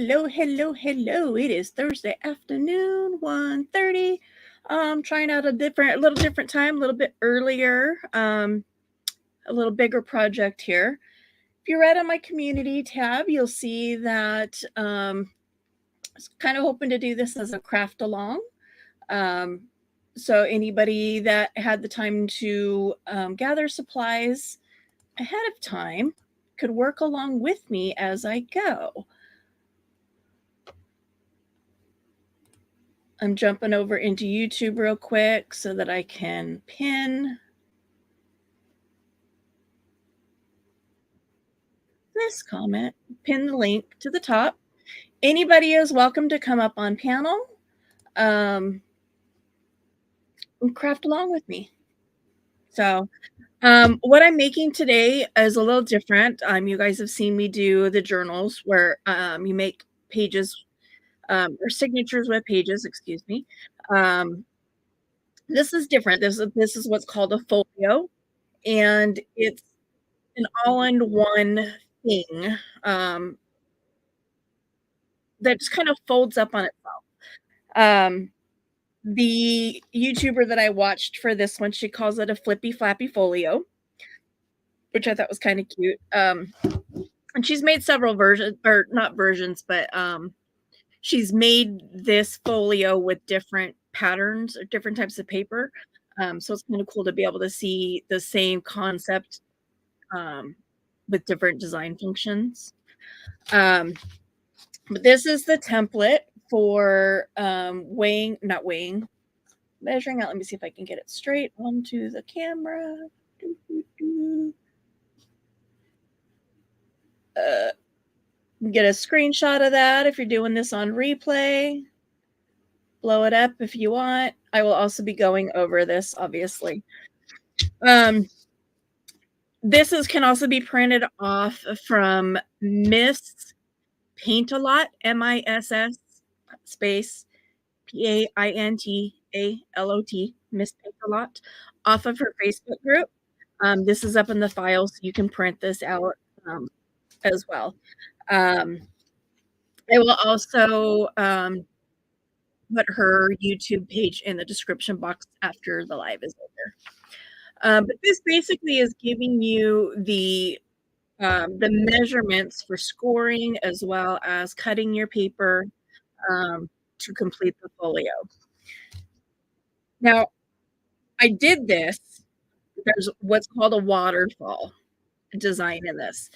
Hello. It is Thursday afternoon, 1:30. Trying out a little different time, a little bit earlier, a little bigger project here. If you're right on my community tab, you'll see that I was kind of hoping to do this as a craft along. So anybody that had the time to gather supplies ahead of time could work along with me as I go. I'm jumping over into YouTube real quick so that I can pin this comment, pin the link to the top. Anybody is welcome to come up on panel and craft along with me. So what I'm making today is a little different. You guys have seen me do the journals where you make pages or signatures with pages, excuse me. This is different. This is what's called a Fllio, and it's an all-in-one thing that just kind of folds up on itself. The YouTuber that I watched for this one, she calls it a Flippy Flappy Fllio, which I thought was kind of cute. And she's made several versions, or not versions, but she's made this folio with different patterns or different types of paper. So it's kind of cool to be able to see the same concept with different design functions. But this is the template for measuring out. Let me see if I can get it straight onto the camera. Get a screenshot of that if you're doing this on replay. Blow it up if you want. I will also be going over this, obviously. This can also be printed off from Miss Paint-A-Lot, MISS space PAINTALOT, Miss Paint-A-Lot, off of her Facebook group. This is up in the files, so you can print this out as well. I will also put her YouTube page in the description box after the live is over. But this basically is giving you the measurements for scoring as well as cutting your paper to complete the folio. Now, I did this. There's what's called a waterfall design in this,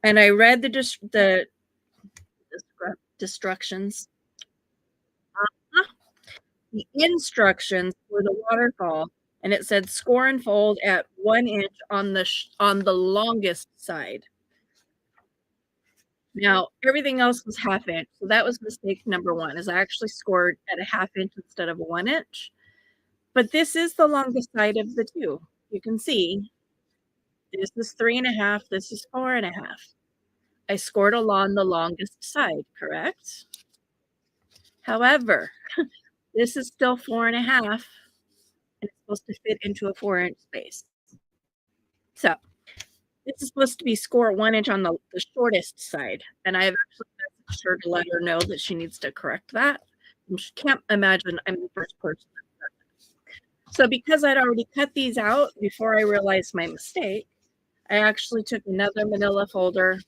and I read the instructions. The instructions for the waterfall, and it said score and fold at 1 inch on the longest side. Now, everything else was half inch, so that was mistake number one, is I actually scored at a half inch instead of a 1 inch. But this is the longest side of the two. You can see this is 3.5, this is 4.5. I scored along the longest side, correct? However, this is still 4.5, and it's supposed to fit into a 4-inch space. So this is supposed to be score 1 inch on the shortest side, and I have actually messaged her to let her know that she needs to correct that. And she can't imagine I'm the first person. So because I'd already cut these out before I realized my mistake, I actually took another manila folder,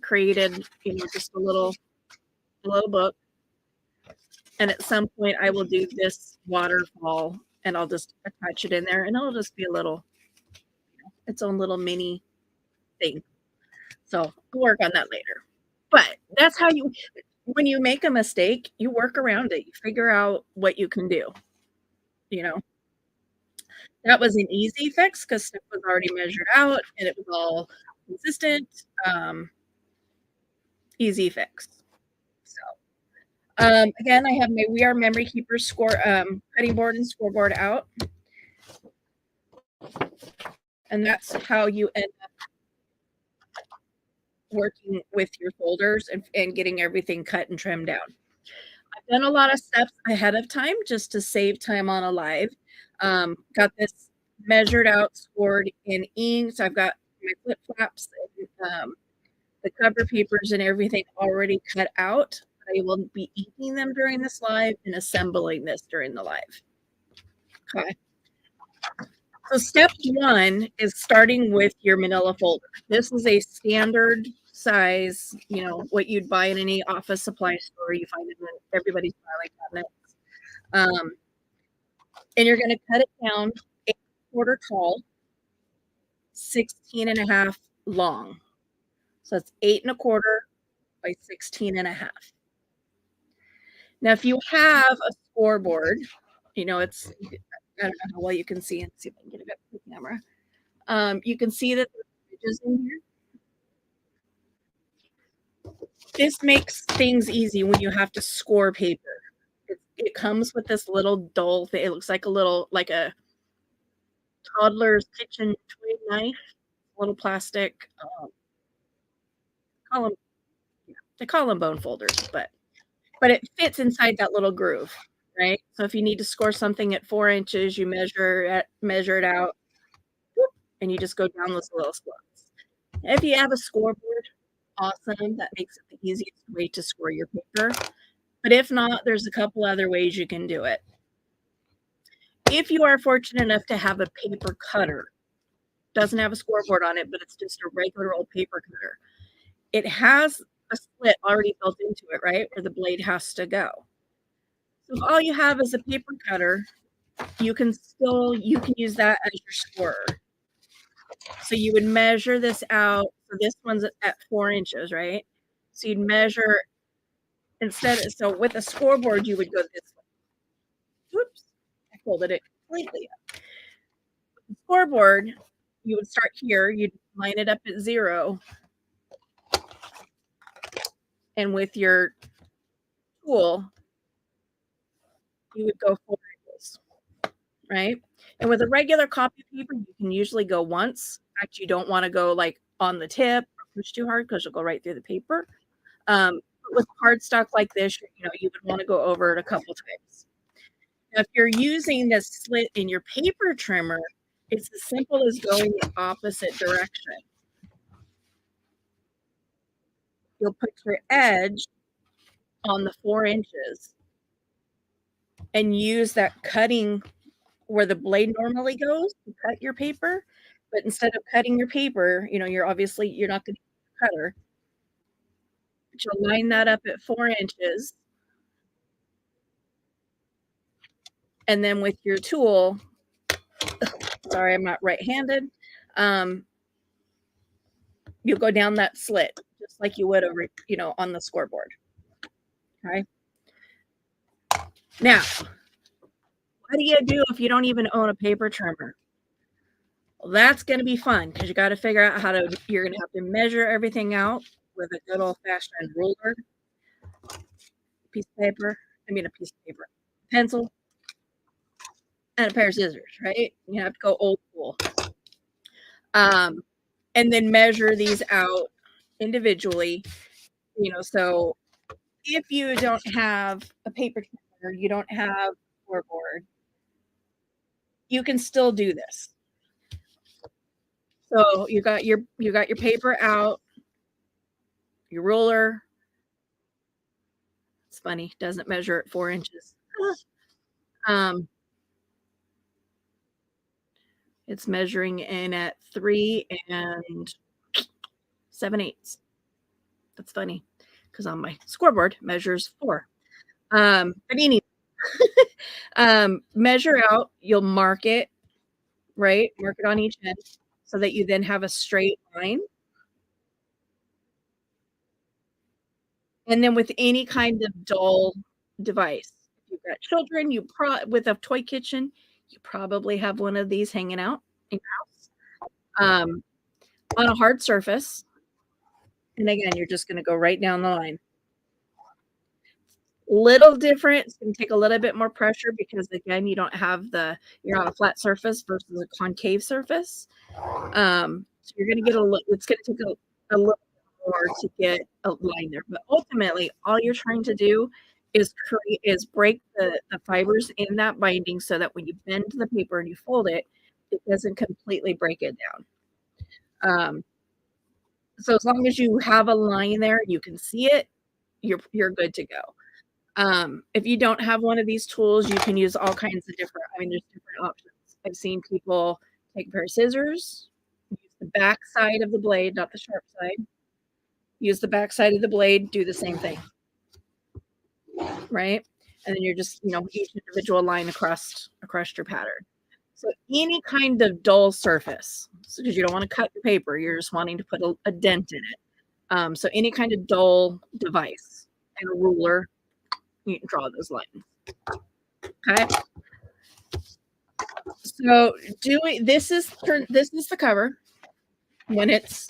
created, just a little book. And at some point I will do this waterfall and I'll just attach it in there, and it'll just be a little, its own little mini thing. So I'll work on that later. But that's how when you make a mistake, you work around it. You figure out what you can do. That was an easy fix because stuff was already measured out and it was all consistent. Easy fix. So again, I have my We Are Memory Keepers cutting board and scoreboard out. And that's how you end up working with your folders and getting everything cut and trimmed down. I've done a lot of steps ahead of time just to save time on a live. Got this measured out, scored in ink. So I've got my flip flaps and the cover papers and everything already cut out. I will be inking them during this live and assembling this during the live. Okay. So step one is starting with your manila folder. This is a standard size, what you'd buy in any office supply store. You find it in everybody's filing cabinets. And you're going to cut it down 8.25 tall, 16.5 long. So it's 8.25 by 16.5. Now, if you have a scoreboard, it's, I don't know how well you can see and see if I can get it up to the camera. You can see that there's ridges in here. This makes things easy when you have to score paper. It comes with this little dull thing. It looks like a toddler's kitchen toy knife, little plastic. They call them bone folders, but it fits inside that little groove, right? So if you need to score something at 4 inches, you measure it out, and you just go down those little slots. If you have a scoreboard, awesome. That makes it the easiest way to score your paper. But if not, there's a couple other ways you can do it. If you are fortunate enough to have a paper cutter, doesn't have a scoreboard on it, but it's just a regular old paper cutter, it has a slit already built into it, right, where the blade has to go. So if all you have is a paper cutter, you can use that as your scorer. So you would measure this out. So this one's at 4 inches, right? So you'd measure so with a scoreboard, you would go this way. Oops, I folded it completely up. With the scoreboard, you would start here. You'd line it up at 0. And with your tool, you would go 4 inches, right? And with a regular copy paper, you can usually go once. In fact, you don't want to go like on the tip or push too hard because you'll go right through the paper. With cardstock like this, you would want to go over it a couple times. Now, if you're using this slit in your paper trimmer, it's as simple as going the opposite direction. You'll put your edge on the 4 inches and use that cutting where the blade normally goes to cut your paper. But instead of cutting your paper, you're not going to use a cutter. But you'll line that up at 4 inches. And then with your tool, sorry, I'm not right-handed, you'll go down that slit just like you would over, on the scoreboard. Okay. Now, what do you do if you don't even own a paper trimmer? Well, that's going to be fun because you got to figure out you're going to have to measure everything out with a good old-fashioned ruler, a piece of paper, pencil, and a pair of scissors, right? You have to go old school. And then measure these out individually, so if you don't have a paper trimmer, you don't have a scoreboard, you can still do this. So you got your paper out, your ruler. It's funny, doesn't measure at 4 inches. It's measuring in at 3 7/8. That's funny because on my scoreboard measures 4. But anyway, measure out. You'll mark it, right? Mark it on each end so that you then have a straight line. And then with any kind of dull device, if you've got children, with a toy kitchen, you probably have one of these hanging out in your house on a hard surface. And again, you're just going to go right down the line. Little different. It's going to take a little bit more pressure because again, you're on a flat surface versus a concave surface. So you're going to get it's going to take a little more to get a line there. But ultimately, all you're trying to do is break the fibers in that binding so that when you bend the paper and you fold it, it doesn't completely break it down. So as long as you have a line there, you can see it, you're good to go. If you don't have one of these tools, you can use all kinds of different, I mean, there's different options. I've seen people take a pair of scissors, use the back side of the blade, not the sharp side. Use the back side of the blade, do the same thing, right? And then you're just, each individual line across your pattern. So any kind of dull surface, because you don't want to cut the paper, you're just wanting to put a dent in it. So any kind of dull device and a ruler, you can draw those lines. Okay. So this is the cover when it's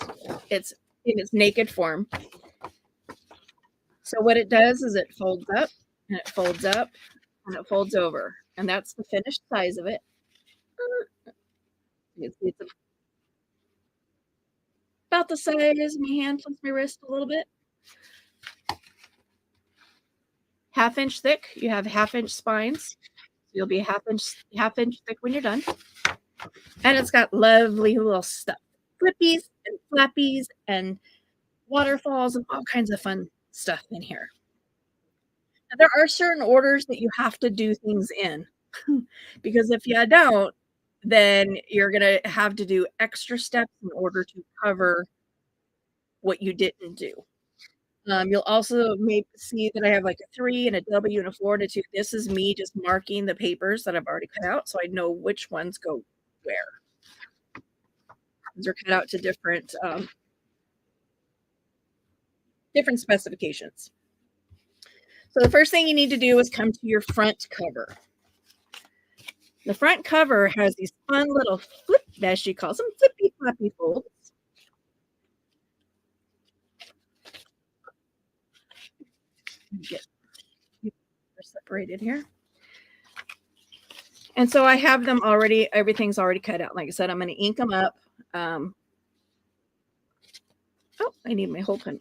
in its naked form. So what it does is it folds up and it folds up and it folds over, and that's the finished size of it. It's about the size of my hand plus my wrist a little bit. 1/2 inch thick. You have 1/2 inch spines. So you'll be 1/2 inch thick when you're done. And it's got lovely little stuff. Flippies and flappies and waterfalls and all kinds of fun stuff in here. Now, there are certain orders that you have to do things in because if you don't, then you're going to have to do extra steps in order to cover what you didn't do. You'll also maybe see that I have like a 3 and a W and a 4 and a 2. This is me just marking the papers that I've already cut out so I know which ones go where. These are cut out to different specifications. So the first thing you need to do is come to your front cover. The front cover has these fun little as she calls them, flippy floppy folds. Get separated here. And so I have them already, everything's already cut out. Like I said, I'm going to ink them up. Oh, I need my hole pen.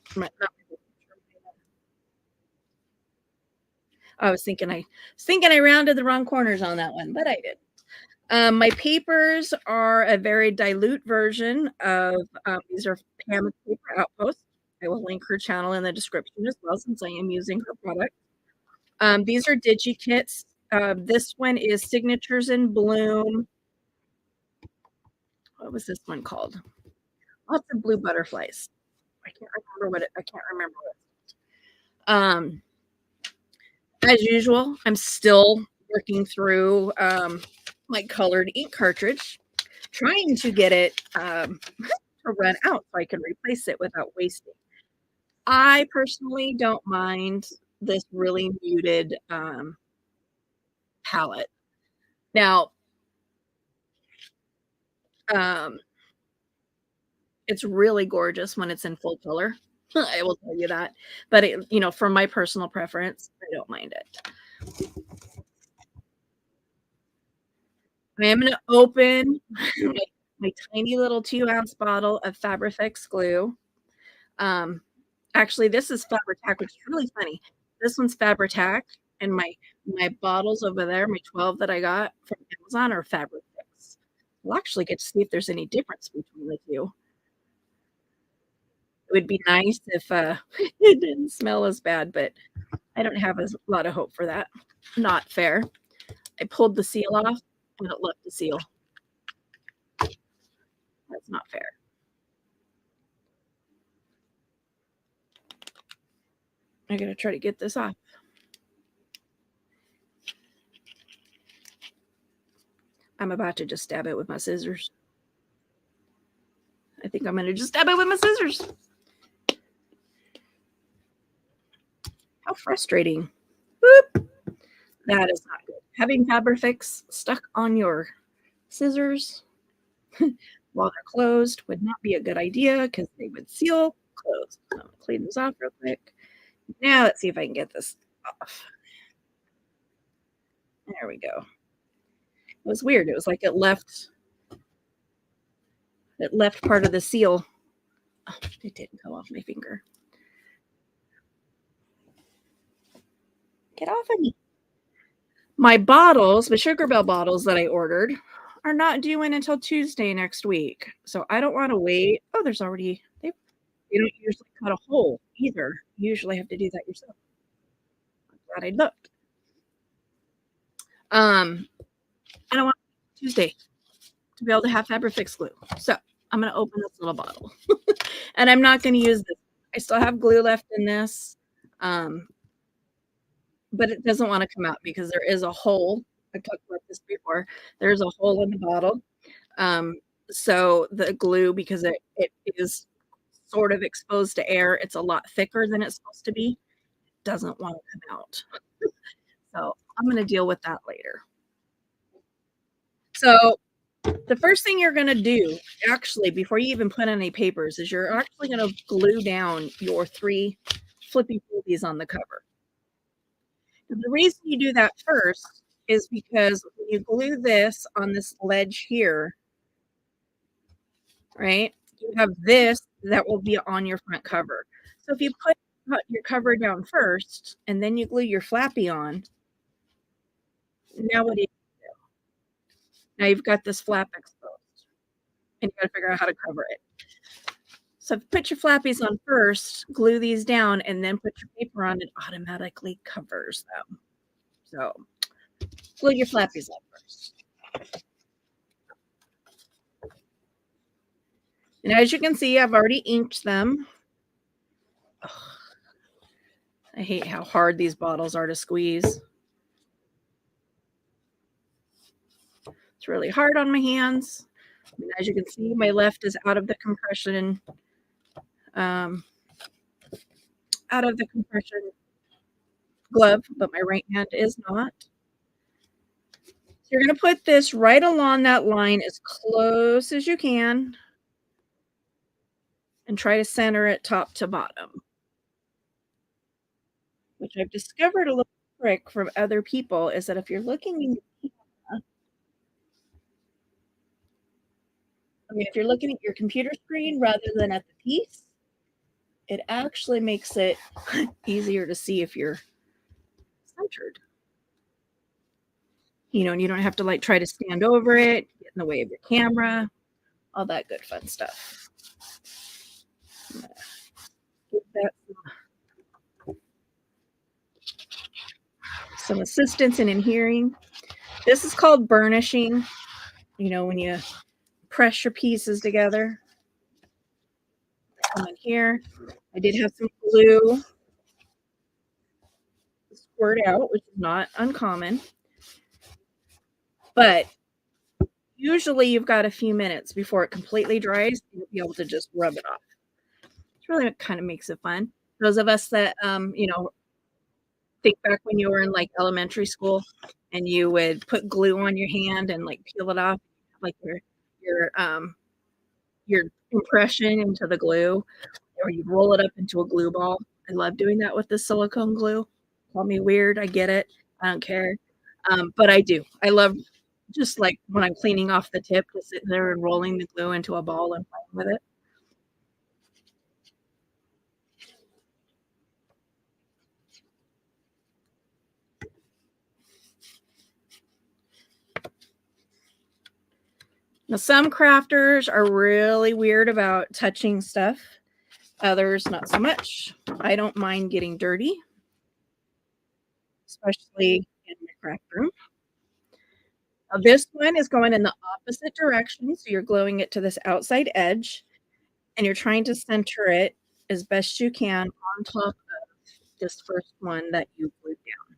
I was thinking I rounded the wrong corners on that one, but I did. My papers are a very dilute version of these are Pam's Paper Outpost. I will link her channel in the description as well since I am using her product. These are DigiKits. This one is Signatures in Bloom. What was this one called? Lots of blue butterflies. I can't remember what. As usual, I'm still working through my colored ink cartridge, trying to get it to run out so I can replace it without wasting. I personally don't mind this really muted palette. Now, it's really gorgeous when it's in full color. I will tell you that. But from my personal preference, I don't mind it. I am going to open my tiny little 2-ounce bottle of Fabri-Fix glue. Actually, this is Fabri-Tac, which is really funny. This one's Fabri-Tac, and my bottles over there, my 12 that I got from Amazon, are Fabri-Fix. We'll actually get to see if there's any difference between the two. It would be nice if it didn't smell as bad, but I don't have a lot of hope for that. Not fair. I pulled the seal off, and it left the seal. That's not fair. I gotta try to get this off. I'm about to just stab it with my scissors. I think I'm gonna just stab it with my scissors. How frustrating. Whoop. That is not good. Having Fabri-Fix stuck on your scissors while they're closed would not be a good idea because they would seal closed. So I'm going to clean this off real quick. Now let's see if I can get this off. There we go. It was weird. It was like it left part of the seal. Oh, it didn't go off my finger. Get off of me. My bottles, the Sugar Bell bottles that I ordered, are not due in until Tuesday next week. So I don't want to wait. Oh, there's already You don't usually cut a hole either. You usually have to do that yourself. I'm glad I looked. I don't want Tuesday to be able to have Fabrifix glue. So I'm going to open this little bottle. And I'm not going to use this. I still have glue left in this. But it doesn't want to come out because there is a hole. I talked about this before. There's a hole in the bottle. So the glue, because it is sort of exposed to air, it's a lot thicker than it's supposed to be. It doesn't want to come out. So I'm going to deal with that later. So the first thing you're going to do, actually, before you even put any papers, is you're actually going to glue down your 3 Flippy Flippies on the cover. And the reason you do that first is because when you glue this on this ledge here, right, you have this that will be on your front cover. So if you put your cover down first and then you glue your Flappy on, now what do you do? Now you've got this flap exposed and you got to figure out how to cover it. So put your Flappies on first, glue these down, and then put your paper on. It automatically covers them. So glue your Flappies on first. And as you can see, I've already inked them. Ugh, I hate how hard these bottles are to squeeze. It's really hard on my hands. And as you can see, my left is out of the compression glove, but my right hand is not. So you're going to put this right along that line as close as you can and try to center it top to bottom, which I've discovered a little trick from other people is that if you're looking in your camera, if you're looking at your computer screen rather than at the piece, it actually makes it easier to see if you're centered. And you don't have to like try to stand over it, get in the way of your camera, all that good fun stuff. Give that some assistance in adhering. This is called burnishing. When you press your pieces together. Come in here. I did have some glue squirt out, which is not uncommon. But usually you've got a few minutes before it completely dries. You'll be able to just rub it off. It really kind of makes it fun. Those of us that, think back when you were in like elementary school and you would put glue on your hand and like peel it off, like your impression into the glue, or you roll it up into a glue ball. I love doing that with the silicone glue. Call me weird. I get it. I don't care. But I do. I love just like when I'm cleaning off the tip, just sitting there and rolling the glue into a ball and playing with it. Now, some crafters are really weird about touching stuff. Others, not so much. I don't mind getting dirty, especially in my craft room. Now, this one is going in the opposite direction. So you're gluing it to this outside edge and you're trying to center it as best you can on top of this first one that you glued down.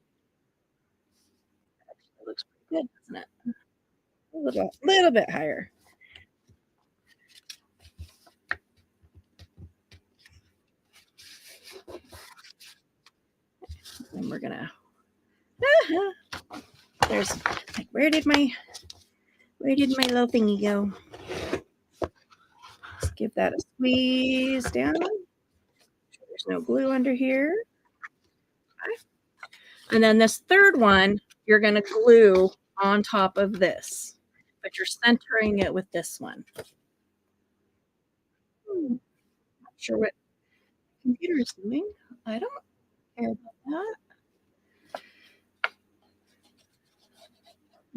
Actually, it looks pretty good, doesn't it? A little bit higher. And we're gonna there's like where did my little thingy go? Let's give that a squeeze down. There's no glue under here. And then this third one, you're gonna glue on top of this, but you're centering it with this one. Not sure what the computer is doing. I don't care about that.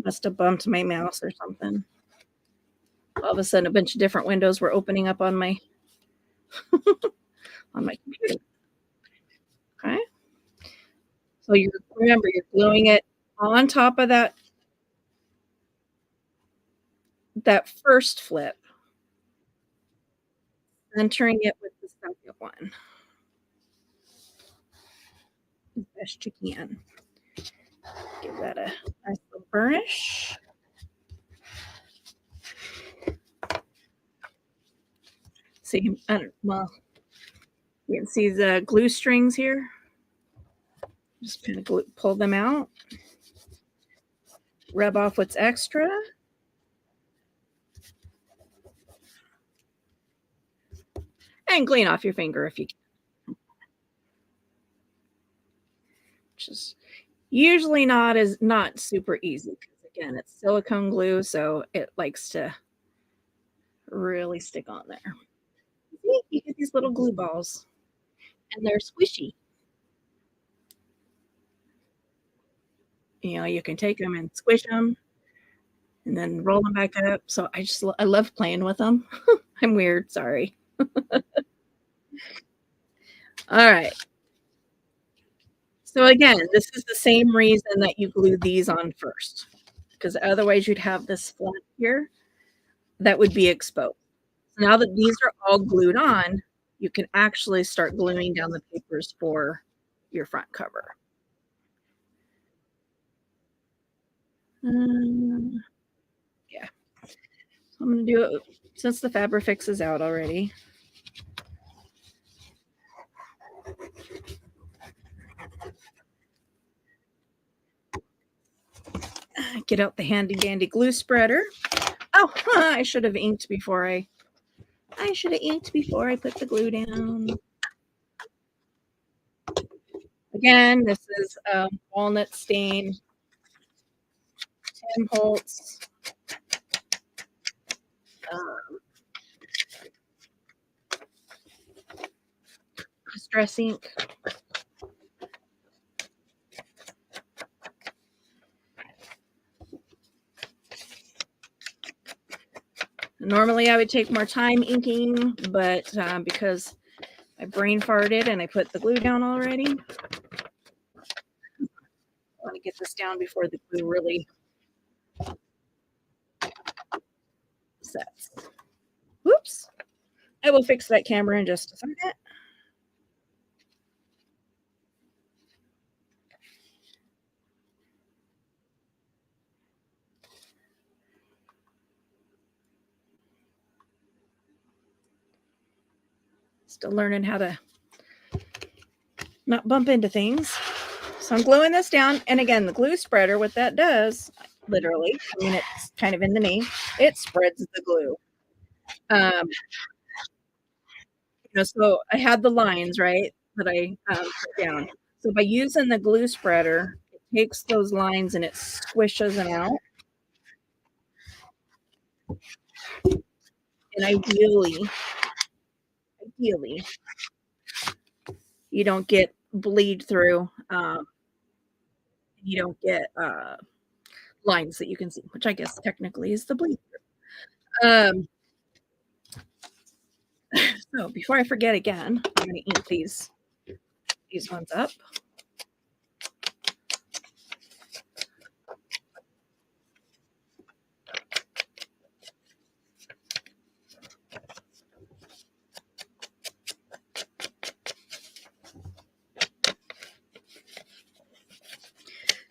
Must have bumped my mouse or something. All of a sudden, a bunch of different windows were opening up on my on my computer. Okay. So remember, you're gluing it on top of that first flip, centering it with the second one as best you can. Give that a nice little burnish. See, well, you can see the glue strings here. Just kind of pull them out. Rub off what's extra. And clean off your finger if you can. Which is usually not super easy because again, it's silicone glue, so it likes to really stick on there. See, you get these little glue balls, and they're squishy. You can take them and squish them, and then roll them back up. So I love playing with them. I'm weird, sorry. All right. So again, this is the same reason that you glue these on first, because otherwise you'd have this flap here that would be exposed. So now that these are all glued on, you can actually start gluing down the papers for your front cover. Yeah. So I'm going to do it since the Fabrifix is out already. Get out the handy dandy glue spreader. Oh, I should have inked before I put the glue down. Again, this is walnut stain, Tim Holtz. Distress ink. Normally I would take more time inking, but because I brain farted and I put the glue down already, I want to get this down before the glue really sets. Whoops. I will fix that camera in just a second. Still learning how to not bump into things. So I'm gluing this down. And again, the glue spreader, what that does, literally, I mean, it's kind of in the name, it spreads the glue. So I had the lines, right, that I put down. So by using the glue spreader, it takes those lines and it squishes them out. And ideally, you don't get bleed through. You don't get lines that you can see, which I guess technically is the bleed through. So before I forget again, I'm going to ink these ones up.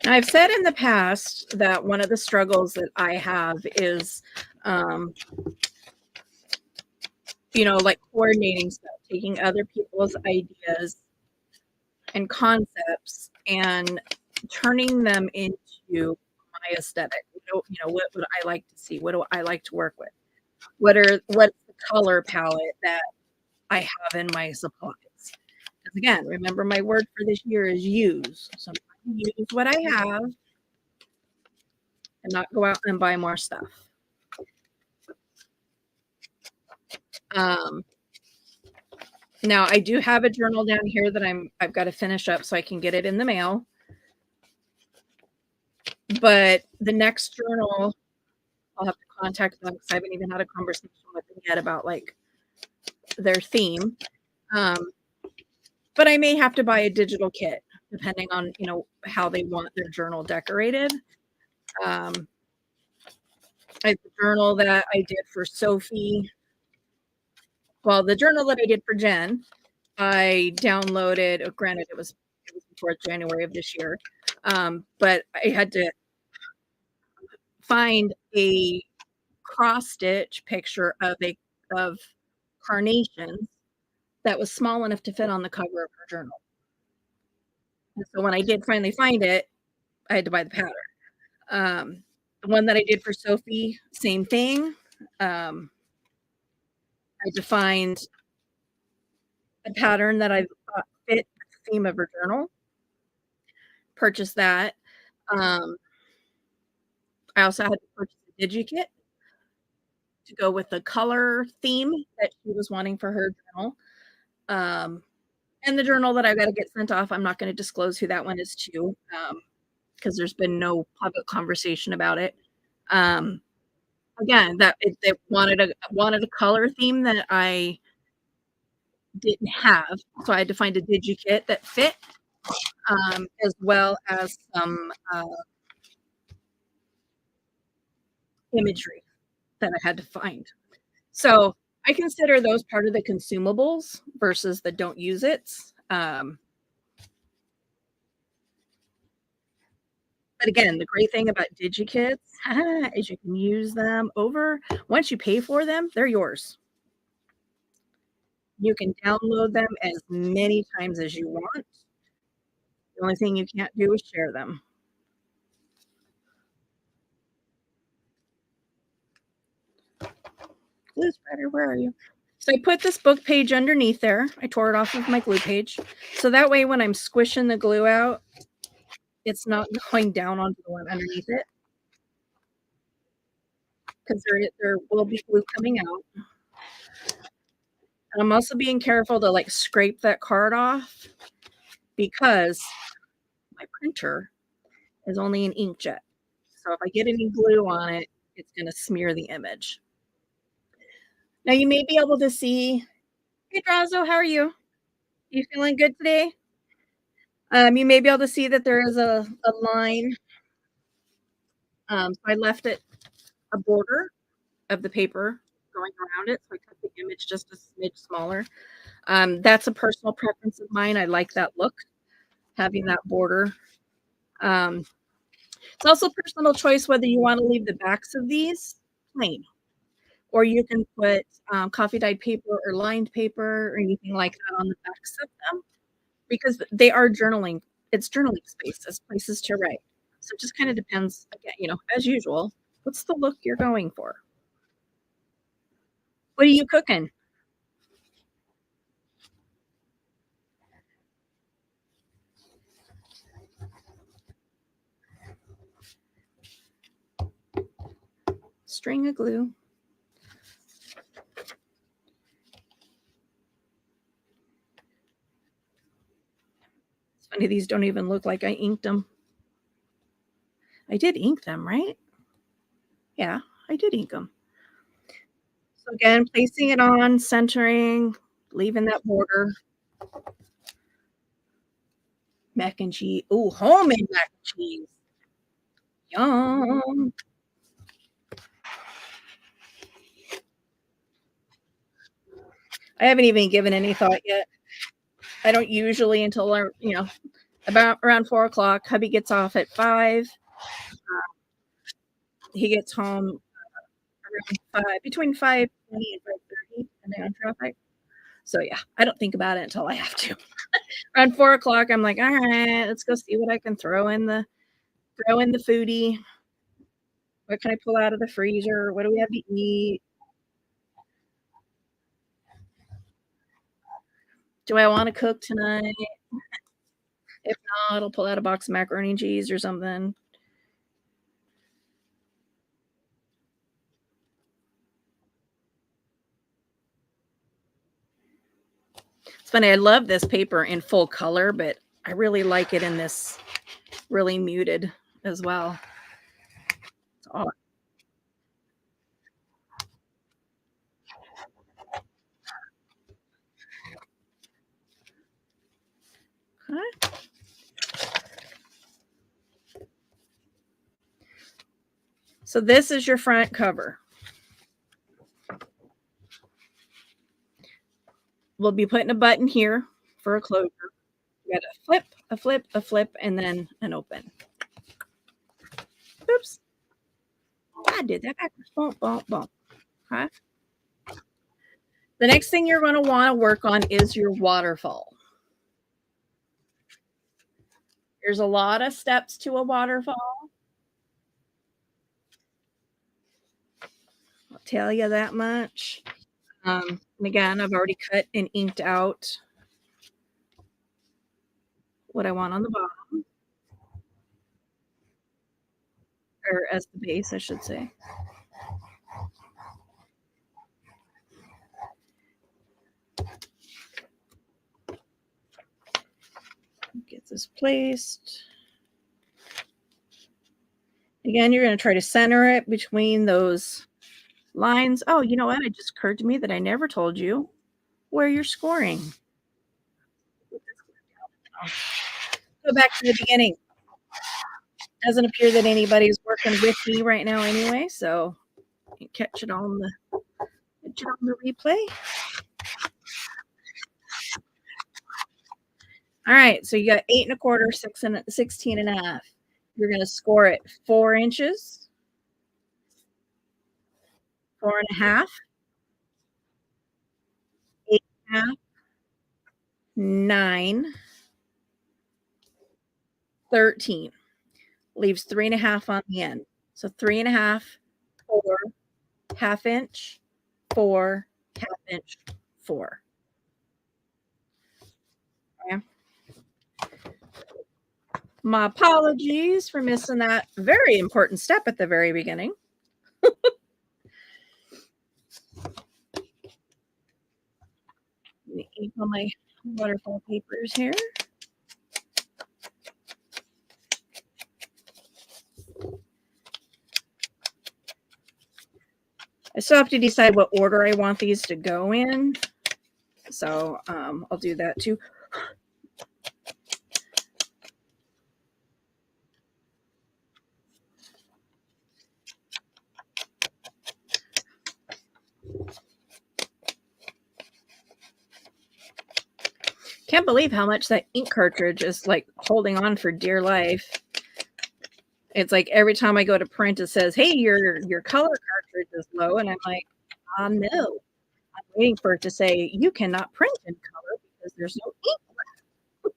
Now, I've said in the past that one of the struggles that I have is, like coordinating stuff, taking other people's ideas and concepts and turning them into my aesthetic. What would I like to see? What do I like to work with? What's the color palette that I have in my supplies? Because again, remember my word for this year is use. So I'm going to use what I have and not go out and buy more stuff. Now I do have a journal down here that I've got to finish up so I can get it in the mail. But the next journal, I'll have to contact them because I haven't even had a conversation with them yet about like their theme. but I may have to buy a digital kit depending on, how they want their journal decorated. Um, the journal that I did for Sophie, well, the journal that I did for Jen, I downloaded. Granted, it was before January of this year, but I had to find a cross stitch picture of carnations that was small enough to fit on the cover of her journal. And so when I did finally find it, I had to buy the pattern. The one that I did for Sophie, same thing. I had to find a pattern that I thought fit the theme of her journal, purchase that. Um, I also had to purchase a DigiKit to go with the color theme that she was wanting for her journal. Um, and the journal that I gotta get sent off, I'm not gonna disclose who that one is to, because there's been no public conversation about it. Um, again, they wanted a color theme that I didn't have, so I had to find a DigiKit that fit, as well as some, imagery that I had to find. So, I consider those part of the consumables versus the don't use it. But again, the great thing about DigiKits is you can use them over once you pay for them, they're yours. You can download them as many times as you want. The only thing you can't do is share them. Glue spreader, where are you? So I put this book page underneath there. I tore it off of my glue page. So that way when I'm squishing the glue out, it's not going down onto the one underneath it because there will be glue coming out. And I'm also being careful to like scrape that card off because my printer is only an inkjet. So if I get any glue on it, it's going to smear the image. Now you may be able to see, hey Drazo, how are you? You feeling good today? You may be able to see that there is a line. So I left it a border of the paper going around it. So I cut the image just a smidge smaller. That's a personal preference of mine. I like that look, having that border. Um, it's also personal choice whether you want to leave the backs of these plain, or you can put coffee dyed paper or lined paper or anything like that on the backs of them because they are journaling. It's journaling spaces, places to write. So it just kind of depends. Again, as usual, what's the look you're going for? What are you cooking? String of glue. It's funny, these don't even look like I inked them. I did ink them, right? Yeah, I did ink them. So again, placing it on, centering, leaving that border. Mac and cheese. Oh, homemade mac and cheese. Yum. I haven't even given any thought yet. I don't usually until about around 4 o'clock. Hubby gets off at 5. He gets home around 5, between 5:20 and 5:30, depending on traffic. So yeah, I don't think about it until I have to. Around 4 o'clock, I'm like, all right, let's go see what I can throw in the foodie. What can I pull out of the freezer? What do we have to eat? Do I want to cook tonight? If not, I'll pull out a box of macaroni and cheese or something. It's funny. I love this paper in full color, but I really like it in this really muted as well. It's all Okay. So this is your front cover. We'll be putting a button here for a closure. You got a flip, a flip, a flip, and then an open. Oops. I did that backwards. Bump, bump, bump. Okay. The next thing you're going to want to work on is your waterfall. There's a lot of steps to a waterfall. I'll tell you that much. And again, I've already cut and inked out what I want on the bottom, or as the base, I should say. Get this placed. Again, you're going to try to center it between those lines. Oh, you know what? It just occurred to me that I never told you where you're scoring. Go back to the beginning. Doesn't appear that anybody's working with me right now anyway, so you can catch it on the replay. All right, so you got 8 1/4, 16 and a half. You're going to score it 4 inches, 4 and a half, 8 and a half, 9, 13. Leaves 3 and a half on the end. So 3 and a half, 4, half inch, 4, half inch, 4. Okay. My apologies for missing that very important step at the very beginning. Let me ink on my waterfall papers here. I still have to decide what order I want these to go in. So I'll do that too. Can't believe how much that ink cartridge is like holding on for dear life. It's like every time I go to print, it says, "Hey, your color cartridge is low," and I'm like, no. I'm waiting for it to say, "You cannot print in color because there's no ink left."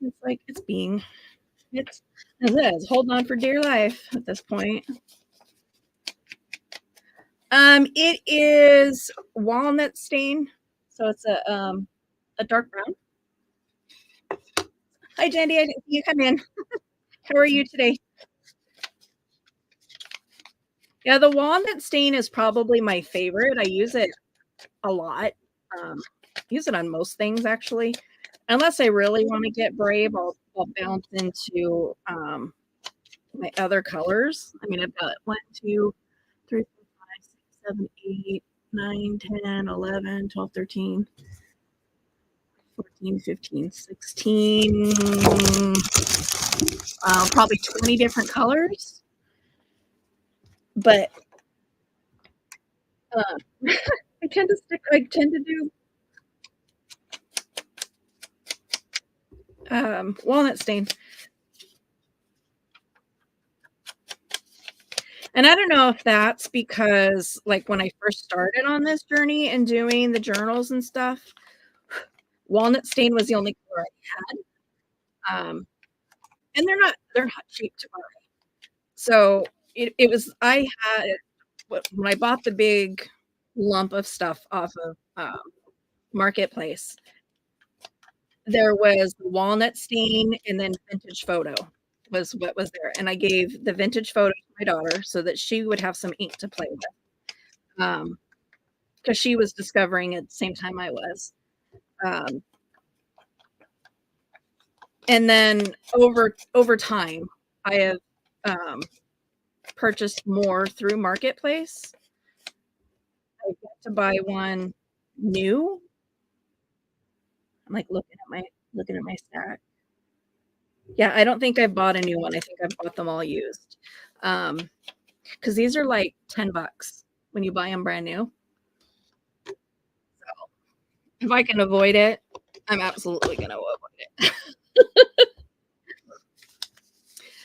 It's like it's holding on for dear life at this point. It is walnut stain, so it's a dark brown. Hi, Jandy. I didn't see you come in. How are you today? Yeah, the walnut stain is probably my favorite. I use it a lot. Use it on most things, actually. Unless I really want to get brave, I'll bounce into my other colors. I mean, I've got 1, 2, 3, 4, 5, 6, 7, 8, 9, 10, 11, 12, 13, 14, 15, 16, probably 20 different colors. But I tend to do walnut stain. And I don't know if that's because, like, when I first started on this journey and doing the journals and stuff, walnut stain was the only color I had. And they're not cheap to buy. So it was, I had, when I bought the big lump of stuff off of Marketplace, there was walnut stain and then vintage photo was what was there. And I gave the vintage photo to my daughter so that she would have some ink to play with. Because she was discovering at the same time I was. And then over time, I have purchased more through Marketplace. I get to buy one new. I'm, like, looking at my stack. Yeah, I don't think I bought a new one. I think I bought them all used. Um, because these are, like, 10 bucks when you buy them brand new. So, if I can avoid it, I'm absolutely gonna avoid it.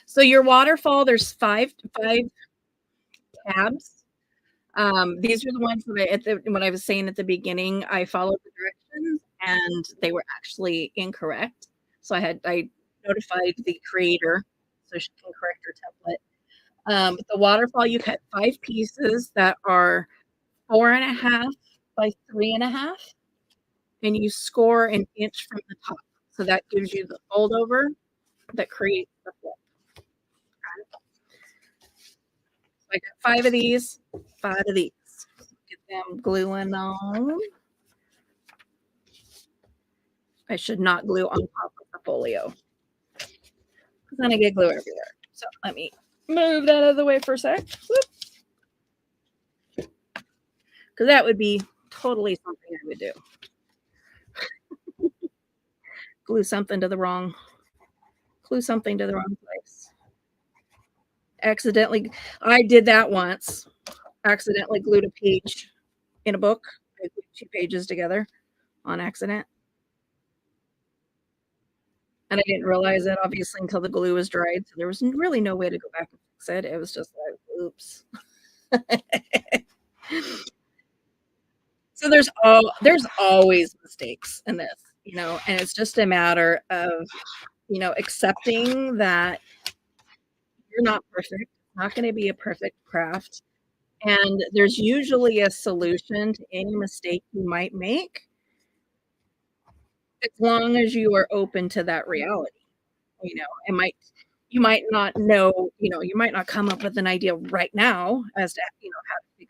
So your waterfall, there's 5 tabs. These are the ones that when I was saying at the beginning, I followed the directions and they were actually incorrect. So I notified the creator so she can correct her template. The waterfall, you cut 5 pieces that are 4.5 by 3.5, and you score an inch from the top. So that gives you the fold over that creates the flip. So I got 5 of these. Get them gluing on. I should not glue on top of the folio because then I get glue everywhere. So let me move that out of the way for a sec. Because that would be totally something I would do. Glue something to the wrong place. Accidentally, I did that once. Accidentally glued a page in a book. I glued 2 pages together on accident. And I didn't realize it obviously until the glue was dried. So there was really no way to go back and fix it. It was just like, oops. So there's always mistakes in this, and it's just a matter of, accepting that you're not perfect. It's not going to be a perfect craft. And there's usually a solution to any mistake you might make as long as you are open to that reality. It might you might not know, you might not come up with an idea right now as to, how to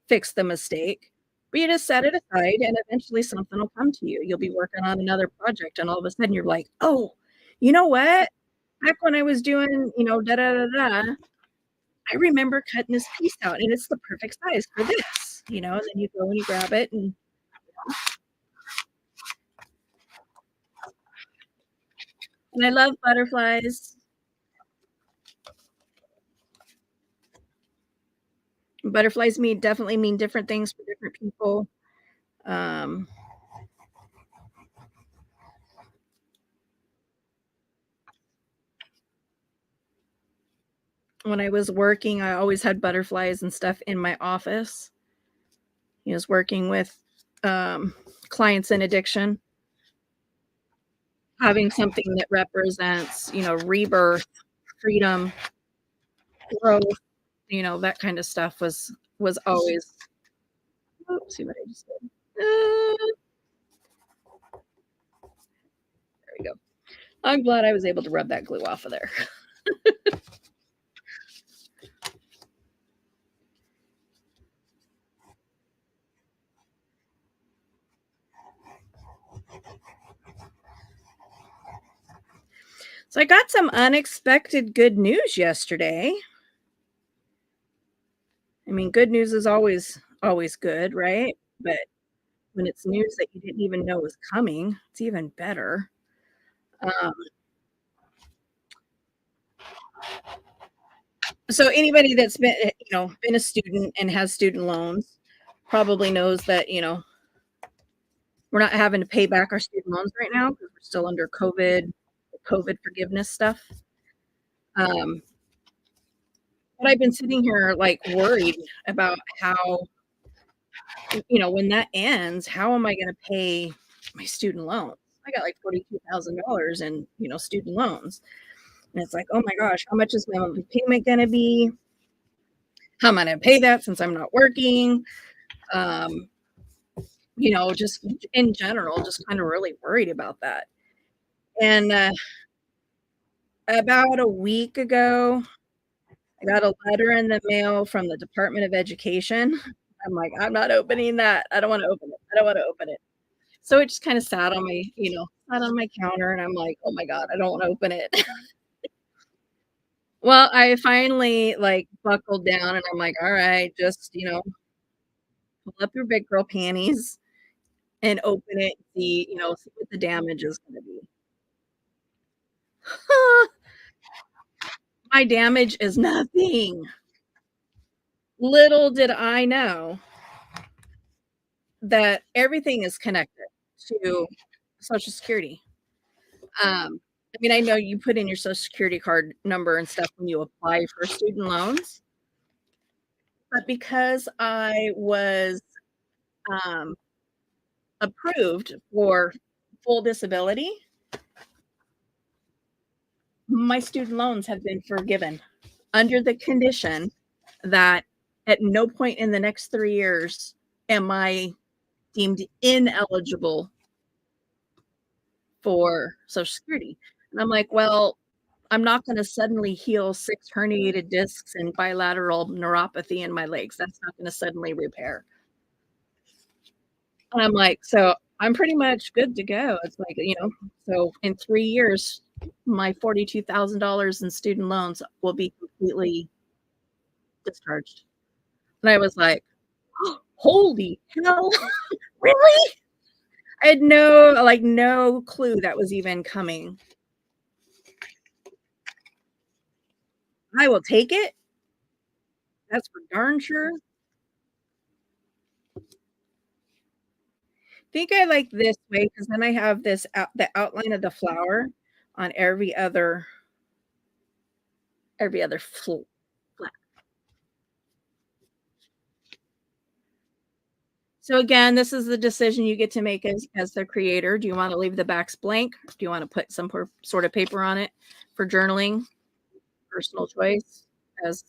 fix the mistake, but you just set it aside and eventually something will come to you. You'll be working on another project and all of a sudden you're like, "Oh, you know what? Back when I was doing, da da da da, I remember cutting this piece out and it's the perfect size for this." And then you go and you grab it and I love butterflies. Butterflies definitely mean different things for different people. Um, when I was working, I always had butterflies and stuff in my office. I was working with clients in addiction, having something that represents, rebirth, freedom, growth, that kind of stuff was always. Oops, see what I just did. There we go. I'm glad I was able to rub that glue off of there. So I got some unexpected good news yesterday. I mean, good news is always good, right? But when it's news that you didn't even know was coming, it's even better. Um, so anybody that's been a student and has student loans probably knows that, we're not having to pay back our student loans right now because we're still under COVID forgiveness stuff. Um, but I've been sitting here like worried about how, when that ends, how am I going to pay my student loans? I got like $42,000 in, student loans. And it's like, oh my gosh, how much is my monthly payment going to be? How am I going to pay that since I'm not working? Um, just in general, just kind of really worried about that. And about a week ago, I got a letter in the mail from the Department of Education. I'm like, I'm not opening that. I don't want to open it. I don't want to open it. So it just kind of sat on my counter, and I'm like, oh my God, I don't want to open it. Well, I finally like buckled down, and I'm like, all right, just pull up your big girl panties and open it, see what the damage is gonna be. My damage is nothing. Little did I know that everything is connected to Social Security. I mean, I know you put in your Social Security card number and stuff when you apply for student loans, but because I was, um, approved for full disability, my student loans have been forgiven under the condition that at no point in the next 3 years am I deemed ineligible for Social Security. And I'm like, "Well, I'm not gonna suddenly heal 6 herniated discs and bilateral neuropathy in my legs. That's not gonna suddenly repair." And I'm like, "So, I'm pretty much good to go." It's like, so in 3 years, my $42,000 in student loans will be completely discharged. And I was like, "Holy hell, really?" I had no clue that was even coming. I will take it. That's for darn sure. Think I like this way because then I have the outline of the flower on every other flap. So again, this is the decision you get to make as the creator. Do you wanna leave the backs blank? Do you wanna put some sort of paper on it for journaling? Personal choice, as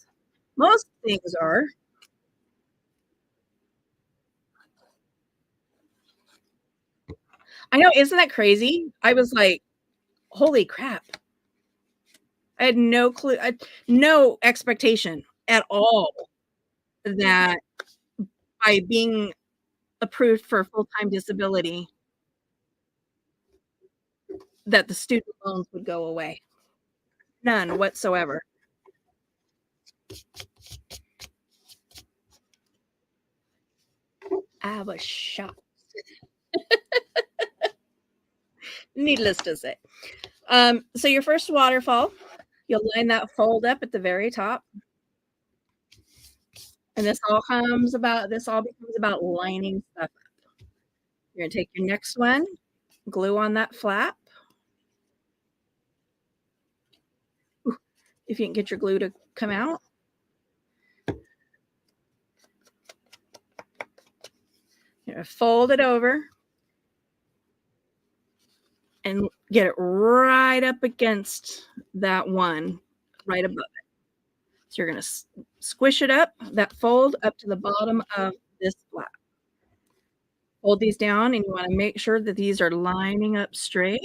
most things are. I know, isn't that crazy? I was like, "Holy crap." I had no clue, no expectation at all that by being approved for full-time disability, that the student loans would go away. None whatsoever. I was shocked, needless to say. So your first waterfall, you'll line that fold up at the very top, and this all becomes about lining stuff up. You're gonna take your next one, glue on that flap. If you can get your glue to come out, you're gonna fold it over and get it right up against that one right above it. So you're gonna squish it up, that fold up to the bottom of this flap. Fold these down, and you wanna make sure that these are lining up straight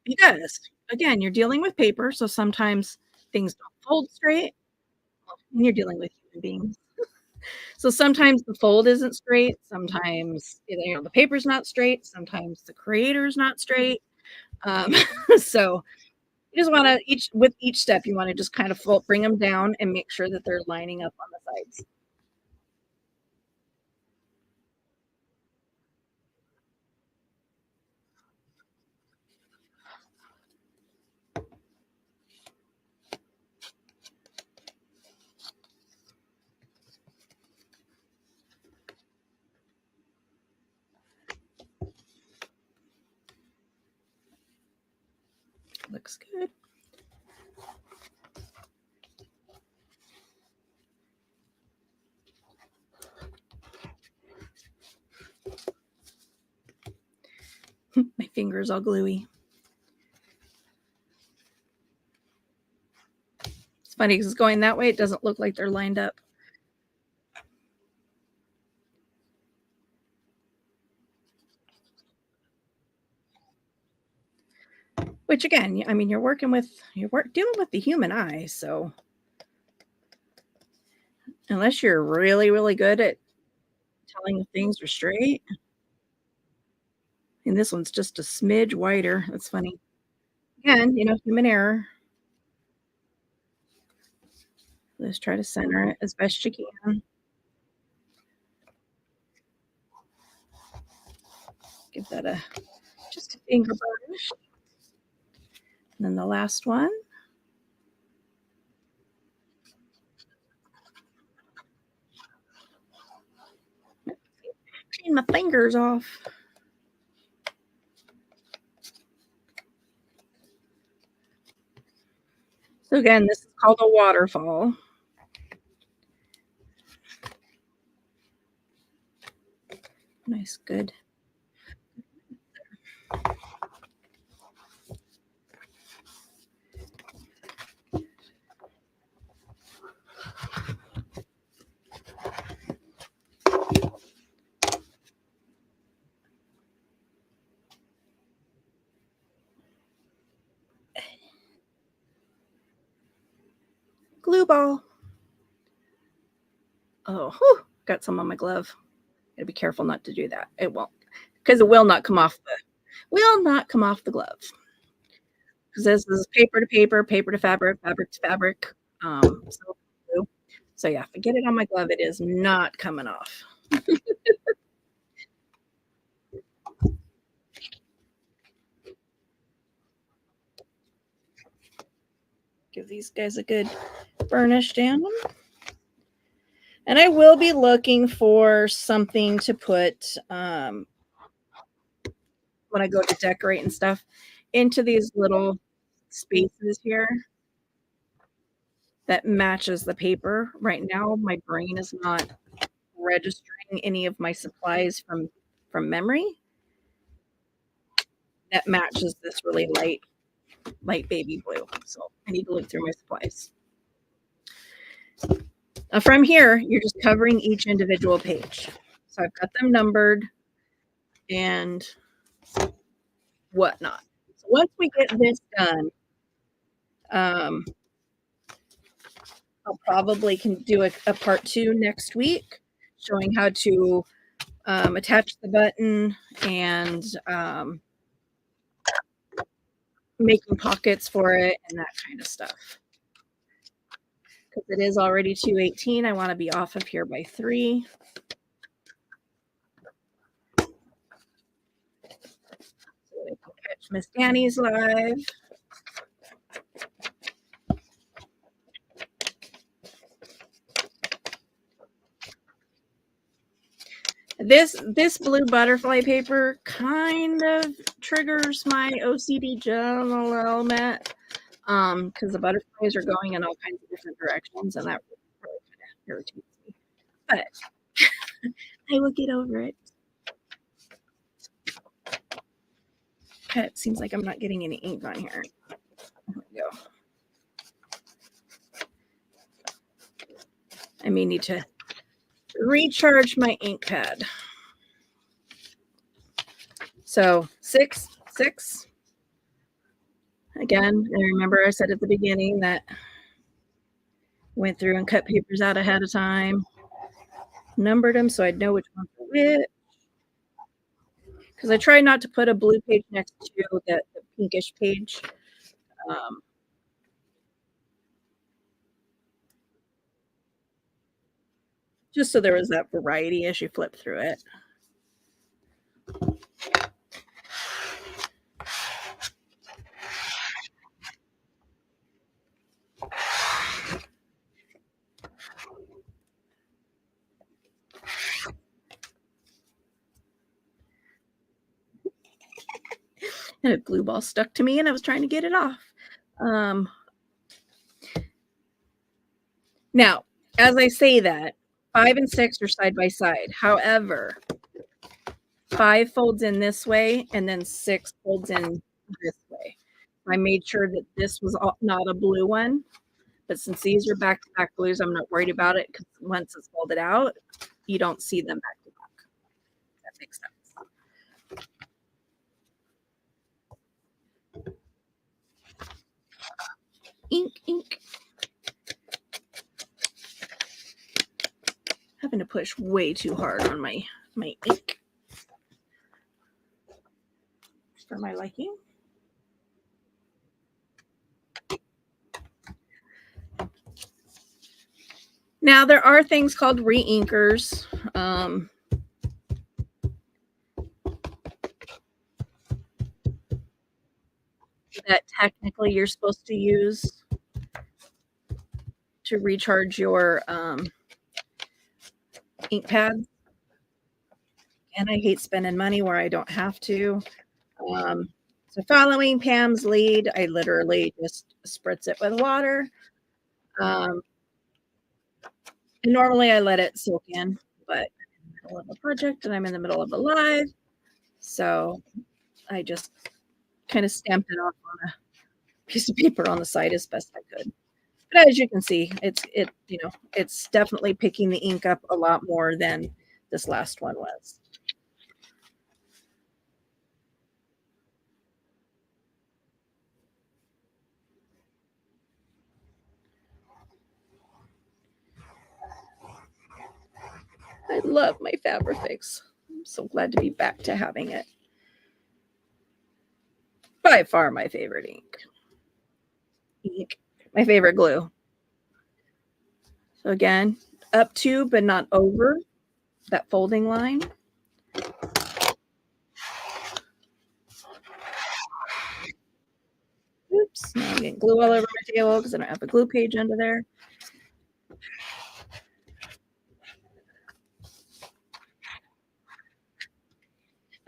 because, again, you're dealing with paper, so sometimes things don't fold straight when you're dealing with human beings. So sometimes the fold isn't straight, sometimes, the paper's not straight, sometimes the creator's not straight. Um, so you just wanna each step, you wanna just kind of bring them down and make sure that they're lining up on the sides. Looks good. My finger's all gluey. It's funny because it's going that way, it doesn't look like they're lined up. Which again, I mean, you're dealing with the human eye, so unless you're really, really good at telling if things are straight, and this one's just a smidge wider. That's funny. Again, human error. Just try to center it as best you can. Give that just a finger burnish. And then the last one. Clean my fingers off. So again, this is called a waterfall. Nice, good. Glue ball. Oh, whew, got some on my glove. Gotta be careful not to do that. It won't, because it will not come off the glove. Because this is paper to paper, paper to fabric, fabric to fabric. So yeah, if I get it on my glove, it is not coming off. Give these guys a good burnish down. And I will be looking for something to put when I go to decorate and stuff into these little spaces here that matches the paper. Right now, my brain is not registering any of my supplies from memory that matches this really light baby blue. So I need to look through my supplies. Now from here, you're just covering each individual page. So I've got them numbered and whatnot. So once we get this done, I'll probably can do a part 2 next week, showing how to attach the button and making pockets for it and that kind of stuff. Because it is already 2:18, I want to be off of here by 3. So I can catch Miss Annie's live. This blue butterfly paper kind of triggers my OCD just a little bit, because the butterflies are going in all kinds of different directions, and that really kind of irritates me. But I will get over it. Okay, it seems like I'm not getting any ink on here. There we go. I may need to recharge my ink pad. So 6. Again, I remember I said at the beginning that went through and cut papers out ahead of time, numbered them so I'd know which ones were which. Because I try not to put a blue page next to the pinkish page. Just so there was that variety as you flip through it. And a glue ball stuck to me and I was trying to get it off. Now, as I say that, 5 and 6 are side by side. However, 5 folds in this way and then 6 folds in this way. I made sure that this was not a blue one, but since these are back-to-back blues, I'm not worried about it because once it's folded out, you don't see them back-to-back. That makes sense. Ink. Having to push way too hard on my ink for my liking. Now there are things called re-inkers. technically you're supposed to use to recharge your ink pads. And I hate spending money where I don't have to. So following Pam's lead, I literally just spritz it with water. And normally I let it soak in, but I'm in the middle of a project and I'm in the middle of a live. So I just kind of stamped it off on a piece of paper on the side as best I could. But as you can see, it's definitely picking the ink up a lot more than this last one was. I love my Fabrifix. I'm so glad to be back to having it. By far my favorite ink. My favorite glue. So again, up to but not over that folding line. Oops, now I'm getting glue all over my table because I don't have a glue page under there.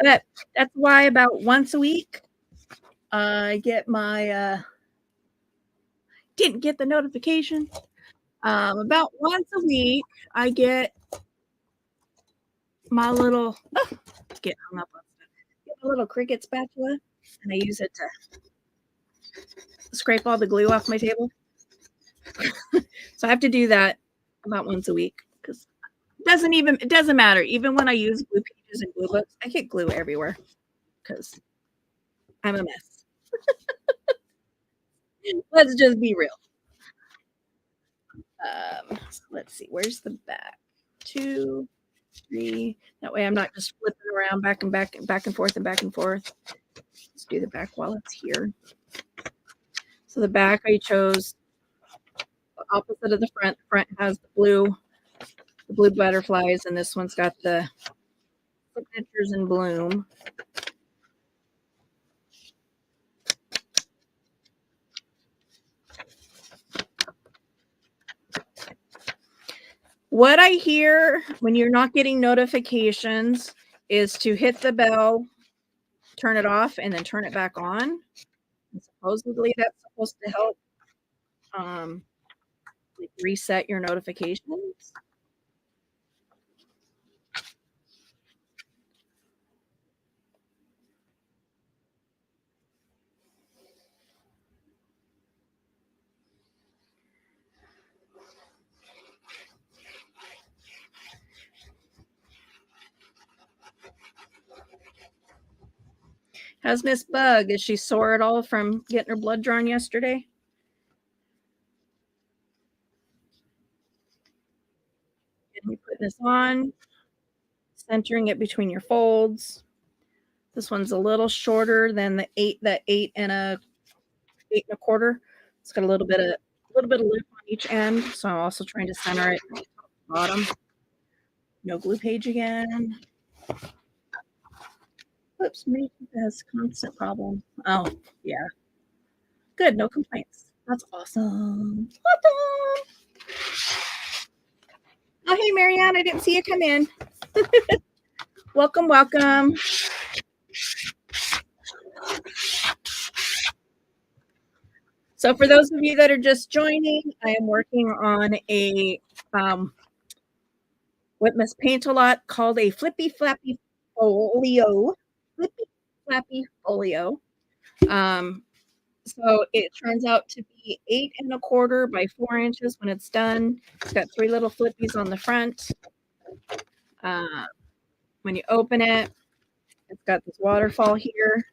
But that's why about once a week I get my didn't get the notification. About once a week I get my little get hung up on stuff. Get a little Cricut spatula and I use it to scrape all the glue off my table. So I have to do that about once a week because it doesn't matter. Even when I use glue pages and glue books, I get glue everywhere because I'm a mess. Let's just be real. So let's see, where's the back? 2, 3. That way I'm not just flipping around back and back and back and forth and back and forth. Let's do the back while it's here. So the back I chose the opposite of the front. The front has the blue butterflies, and this one's got the signatures in bloom. What I hear when you're not getting notifications is to hit the bell, turn it off, and then turn it back on. And supposedly that's supposed to help reset your notifications. How's Miss Bug? Is she sore at all from getting her blood drawn yesterday? And you put this on, centering it between your folds. This one's a little shorter than the 8 and a 8 1/4. It's got a little bit of lip on each end, so I'm also trying to center it bottom. No glue page again. Whoops, me has constant problems. Oh, yeah. Good, no complaints. That's awesome. Awesome. Oh, hey, Marianne, I didn't see you come in. Welcome, welcome. So for those of you that are just joining, I am working on a what Miss Paint a Lot called a Flippy Flappy Fllio. Flippy Flappy Fllio. So it turns out to be 8 1/4 by 4 inches when it's done. It's got 3 little flippies on the front. When you open it, it's got this waterfall here.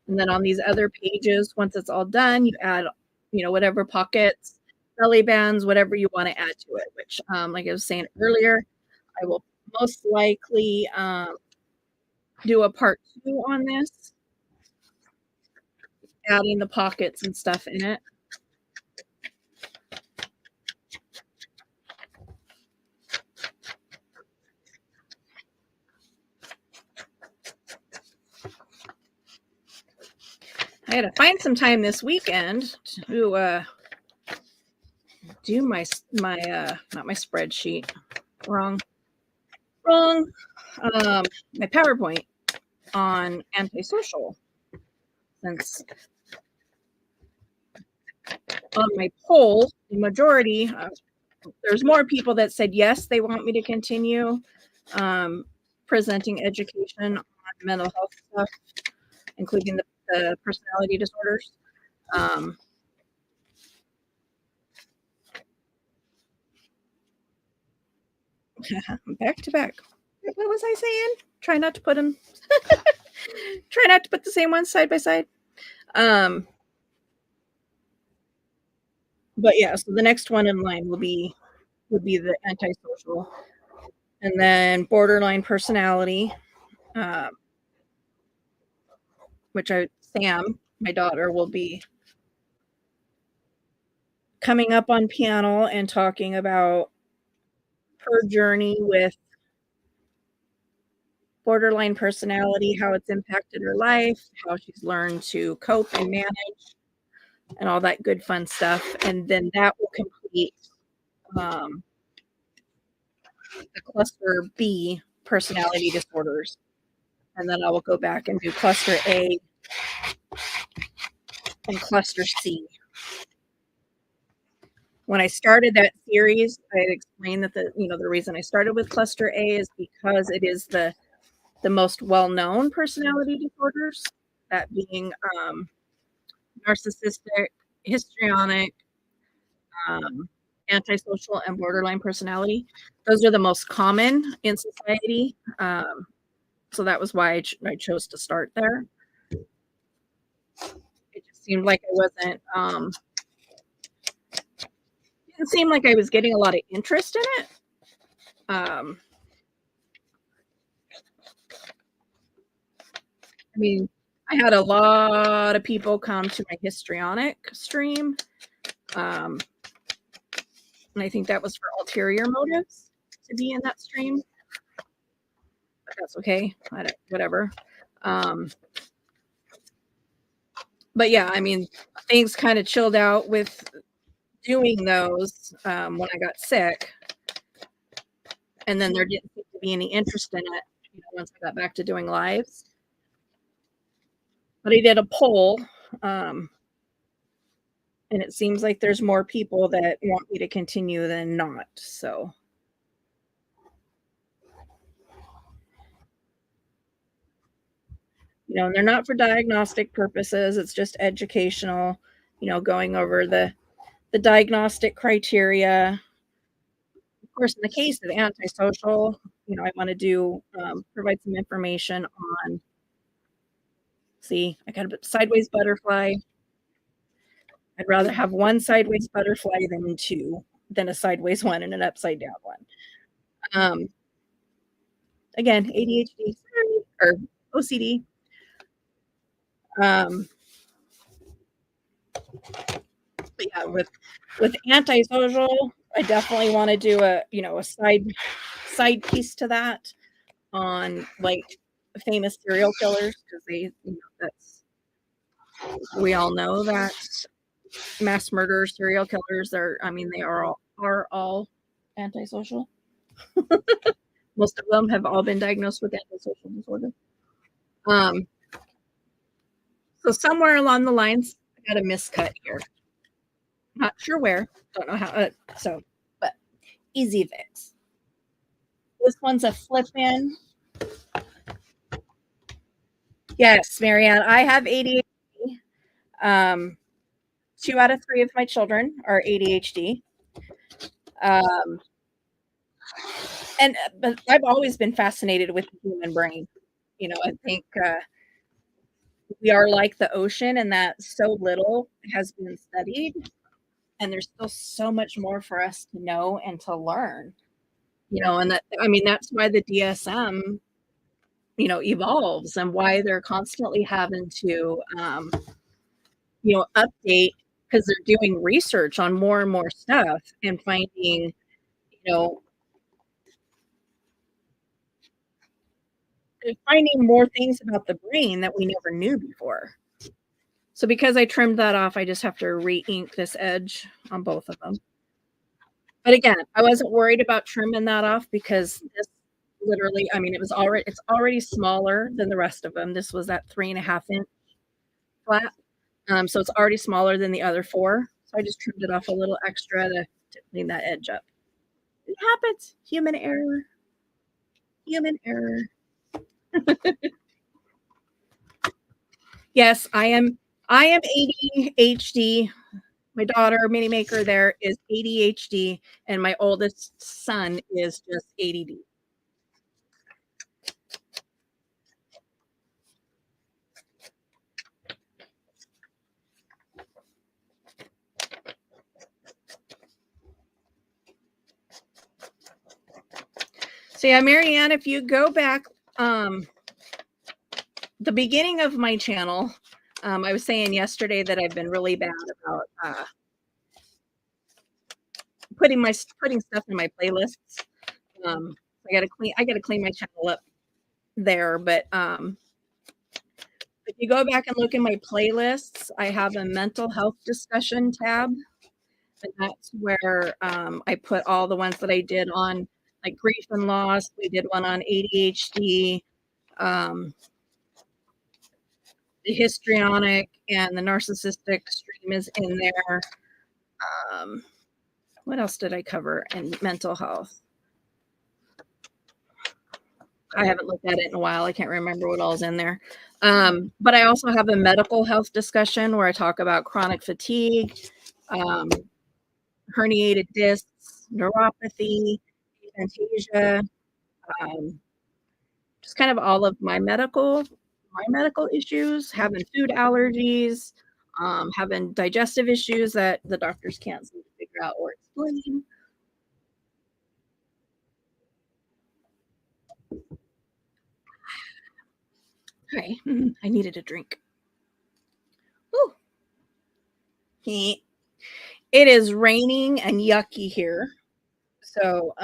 And then on these other pages, once it's all done, you add, whatever pockets, belly bands, whatever you want to add to it, which, like I was saying earlier, I will most likely do a part 2 on this, adding the pockets and stuff in it. Hi, had to find some time this weekend to do my not my spreadsheet. Wrong. My PowerPoint on antisocial. Since on my poll, the majority, there's more people that said yes, they want me to continue presenting education on mental health stuff, including the personality disorders. Back to back. What was I saying? Try not to put them. Try not to put the same ones side by side. But yeah, so the next one in line would be the antisocial, and then borderline personality, um, which Sam, my daughter, will be coming up on piano and talking about her journey with borderline personality, how it's impacted her life, how she's learned to cope and manage, and all that good fun stuff. And then that will complete um, the cluster B personality disorders. And then I will go back and do cluster A and cluster C. When I started that series, I had explained that the reason I started with cluster A is because it is the most well-known personality disorders, that being narcissistic, histrionic, um, antisocial, and borderline personality. Those are the most common in society. So that was why I chose to start there. It just seemed like I wasn't, didn't seem like I was getting a lot of interest in it. I mean, I had a lot of people come to my histrionic stream. And I think that was for ulterior motives to be in that stream. But that's okay. Whatever. But yeah, I mean, things kind of chilled out with doing those when I got sick. And then there didn't seem to be any interest in it, once I got back to doing lives. But I did a poll, and it seems like there's more people that want me to continue than not. So, and they're not for diagnostic purposes. It's just educational, going over the diagnostic criteria. Of course, in the case of antisocial, I want to do provide some information on. See, I got a sideways butterfly. I'd rather have one sideways butterfly than a sideways one and an upside down one. Again, ADHD or OCD. But yeah, with antisocial, I definitely want to do a side piece to that on like famous serial killers, because that's, we all know that mass murder serial killers they are all antisocial. Most of them have all been diagnosed with antisocial disorder. So somewhere along the lines, I got a miscut here. Not sure where. Don't know how. But easy fix. This one's a flip in. Yes, Marianne, I have ADHD. 2 out of 3 of my children are ADHD. But I've always been fascinated with the human brain. I think we are like the ocean, and that so little has been studied, and there's still so much more for us to know and to learn. And that's why the DSM, evolves, and why they're constantly having to, update, because they're doing research on more and more stuff and finding, more things about the brain that we never knew before. So because I trimmed that off, I just have to re-ink this edge on both of them. But again, I wasn't worried about trimming that off because this literally, I mean, it's already smaller than the rest of them. This was that 3.5-inch flat. So it's already smaller than the other 4. So I just trimmed it off a little extra to clean that edge up. It happens. Human error. Human error. Yes, I am ADHD. My daughter, Mini Maker, there is ADHD, and my oldest son is just ADD. So yeah, Marianne, if you go back, the beginning of my channel, I was saying yesterday that I've been really bad about putting stuff in my playlists. I gotta clean my channel up there. But if you go back and look in my playlists, I have a mental health discussion tab, and that's where I put all the ones that I did on like grief and loss. We did one on ADHD, the histrionic, and the narcissistic extreme is in there. What else did I cover in mental health? I haven't looked at it in a while. I can't remember what all's in there. But I also have a medical health discussion where I talk about chronic fatigue, herniated discs, neuropathy, aphantasia, just kind of all of my medical issues, having food allergies, having digestive issues that the doctors can't seem to figure out or explain. Okay, I needed a drink. Ooh. It is raining and yucky here. So,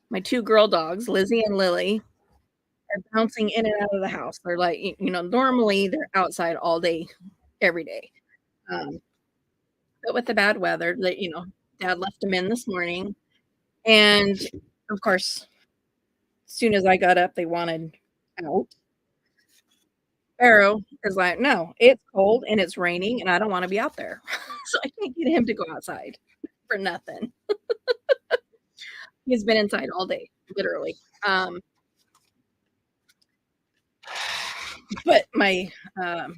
my 2 girl dogs, Lizzie and Lily, are bouncing in and out of the house. They're like, normally they're outside all day, every day. But with the bad weather, Dad left them in this morning. And of course, as soon as I got up, they wanted out. Arrow is like, no, it's cold and it's raining and I don't want to be out there. So I can't get him to go outside for nothing. He's been inside all day, literally. But my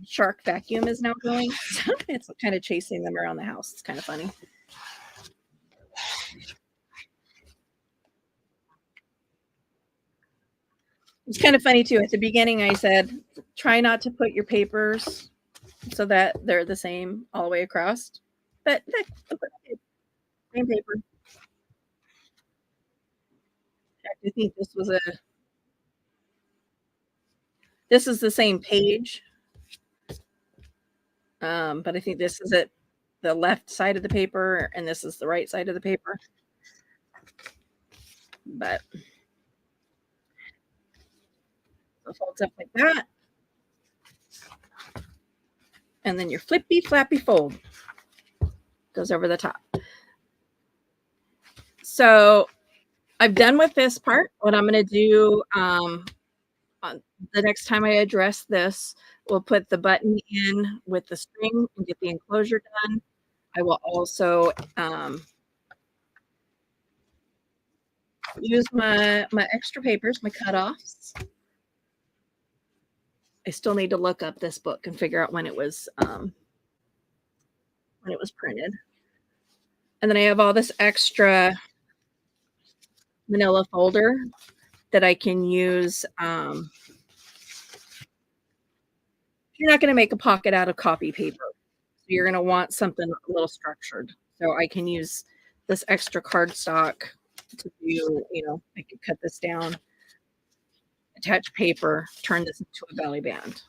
shark vacuum is now going. So it's kind of chasing them around the house. It's kind of funny. It's kind of funny too. At the beginning, I said, try not to put your papers so that they're the same all the way across. But same paper. I think this is the same page. But I think this is the left side of the paper, and this is the right side of the paper. But it folds up like that. And then your flippy flappy fold goes over the top. So I'm done with this part. What I'm going to do the next time I address this, we'll put the button in with the string and get the enclosure done. I will also use my extra papers, my cutoffs. I still need to look up this book and figure out when it was printed. And then I have all this extra manila folder that I can use. You're not going to make a pocket out of copy paper. So you're going to want something a little structured. So I can use this extra cardstock to do, I could cut this down, attach paper, turn this into a belly band.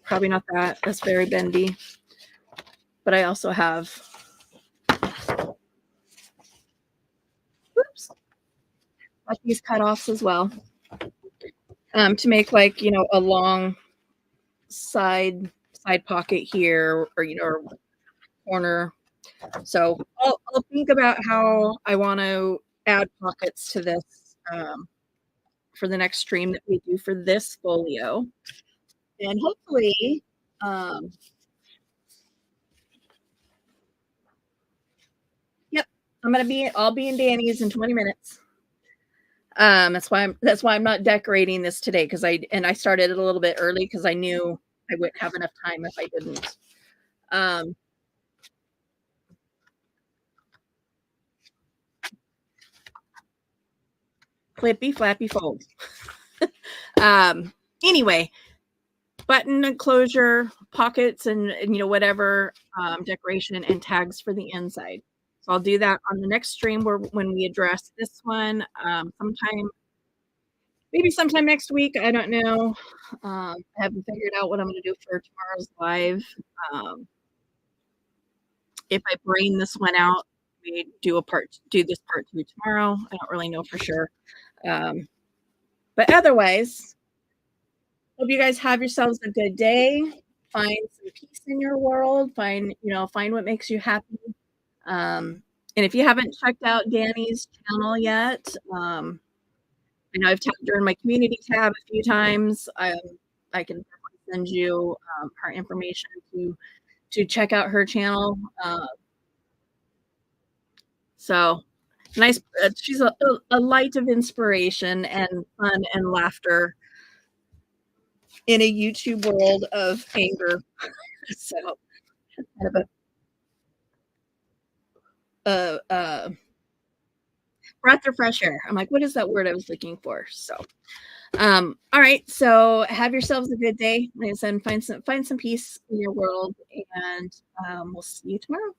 Probably not that. That's very bendy. But I also have, oops, got these cutoffs as well. To make like, a long side pocket here, or or corner. So I'll think about how I want to add pockets to this for the next stream that we do for this folio, and hopefully, um, yep, I'll be in Danny's in 20 minutes. That's why I'm not decorating this today, because I started it a little bit early because I knew I wouldn't have enough time if I didn't. Um, Flippy, flappy, fold. Anyway, button enclosure, pockets, and whatever decoration and tags for the inside. So I'll do that on the next stream when we address this one. Maybe sometime next week. I don't know. I haven't figured out what I'm going to do for tomorrow's live. Um, if I brain this one out, we do this part 2 tomorrow. I don't really know for sure. But otherwise, hope you guys have yourselves a good day. Find some peace in your world. Find what makes you happy. And if you haven't checked out Danny's channel yet, I know I've tagged her in my community tab a few times. I can send you her information to check out her channel. So nice. She's a light of inspiration and fun and laughter in a YouTube world of anger. So kind of a breath of fresh air. I'm like, what is that word I was looking for? So, all right. So have yourselves a good day. Like I said, find some peace in your world, and we'll see you tomorrow.